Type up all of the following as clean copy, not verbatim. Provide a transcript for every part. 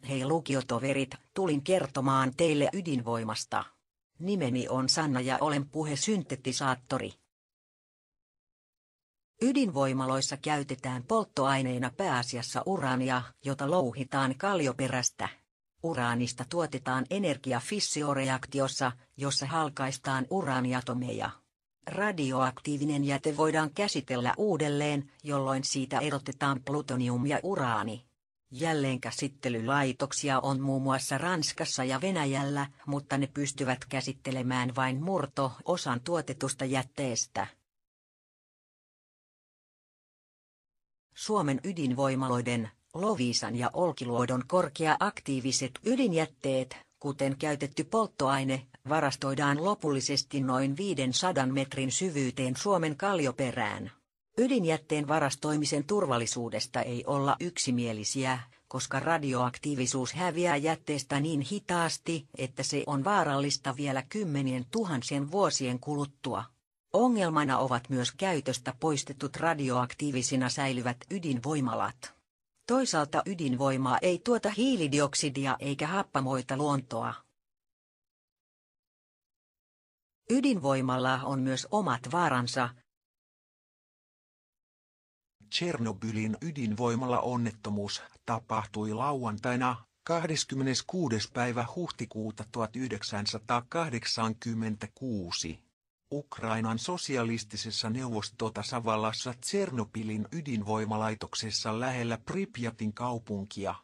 Hei lukiotoverit, tulin kertomaan teille ydinvoimasta. Nimeni on Sanna ja olen puhesyntetisaattori. Ydinvoimaloissa käytetään polttoaineena pääasiassa uraania, jota louhitaan kallioperästä. Uraanista tuotetaan energia fissioreaktiossa, jossa halkaistaan uraaniatomeja. Radioaktiivinen jäte voidaan käsitellä uudelleen, jolloin siitä erotetaan plutonium ja uraani. Jälleenkäsittelylaitoksia on muun muassa Ranskassa ja Venäjällä, mutta ne pystyvät käsittelemään vain murto-osan tuotetusta jätteestä. Suomen ydinvoimaloiden, Loviisan ja Olkiluodon korkea-aktiiviset ydinjätteet, kuten käytetty polttoaine, varastoidaan lopullisesti noin 500 metrin syvyyteen Suomen kallioperään. Ydinjätteen varastoimisen turvallisuudesta ei olla yksimielisiä, koska radioaktiivisuus häviää jätteestä niin hitaasti, että se on vaarallista vielä 10 000 vuosien kuluttua. Ongelmana ovat myös käytöstä poistetut radioaktiivisina säilyvät ydinvoimalat. Toisaalta ydinvoimaa ei tuota hiilidioksidia eikä happamoita luontoa. Ydinvoimalla on myös omat vaaransa. Tšernobylin ydinvoimala onnettomuus tapahtui lauantaina 26. päivä huhtikuuta 1986. Ukrainan sosialistisessa neuvostotasavallassa Tšernobylin ydinvoimalaitoksessa lähellä Pripjatin kaupunkia.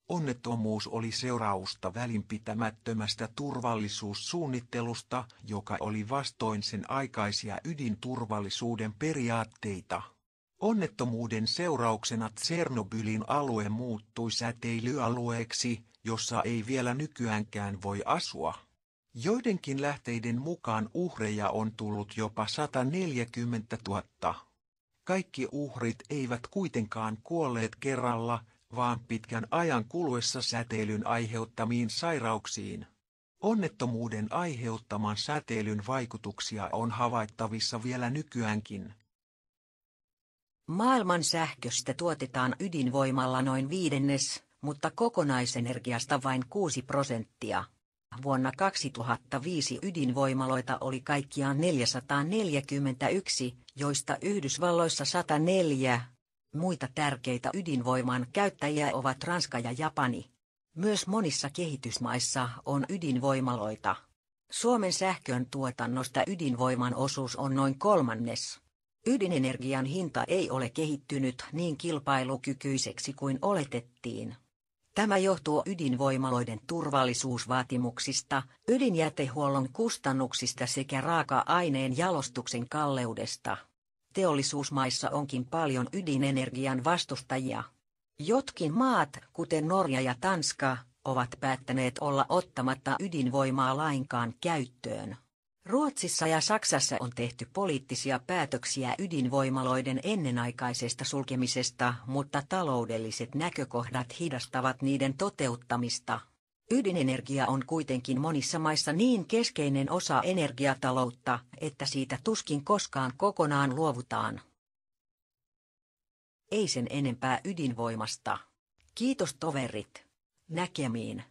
Onnettomuus oli seurausta välinpitämättömästä turvallisuussuunnittelusta, joka oli vastoin sen aikaisia ydinturvallisuuden periaatteita. Onnettomuuden seurauksena Tšernobylin alue muuttui säteilyalueeksi, jossa ei vielä nykyäänkään voi asua. Joidenkin lähteiden mukaan uhreja on tullut jopa 140 000. Kaikki uhrit eivät kuitenkaan kuolleet kerralla, vaan pitkän ajan kuluessa säteilyn aiheuttamiin sairauksiin. Onnettomuuden aiheuttaman säteilyn vaikutuksia on havaittavissa vielä nykyäänkin. Maailman sähköstä tuotetaan ydinvoimalla noin 1/5, mutta kokonaisenergiasta vain 6%. Vuonna 2005 ydinvoimaloita oli kaikkiaan 441, joista Yhdysvalloissa 104. Muita tärkeitä ydinvoiman käyttäjiä ovat Ranska ja Japani. Myös monissa kehitysmaissa on ydinvoimaloita. Suomen sähkön tuotannosta ydinvoiman osuus on noin 1/3. Ydinenergian hinta ei ole kehittynyt niin kilpailukykyiseksi kuin oletettiin. Tämä johtuu ydinvoimaloiden turvallisuusvaatimuksista, ydinjätehuollon kustannuksista sekä raaka-aineen jalostuksen kalleudesta. Teollisuusmaissa onkin paljon ydinenergian vastustajia. Jotkin maat, kuten Norja ja Tanska, ovat päättäneet olla ottamatta ydinvoimaa lainkaan käyttöön. Ruotsissa ja Saksassa on tehty poliittisia päätöksiä ydinvoimaloiden ennenaikaisesta sulkemisesta, mutta taloudelliset näkökohdat hidastavat niiden toteuttamista. Ydinenergia on kuitenkin monissa maissa niin keskeinen osa energiataloutta, että siitä tuskin koskaan kokonaan luovutaan. Ei sen enempää ydinvoimasta. Kiitos toverit. Näkemiin.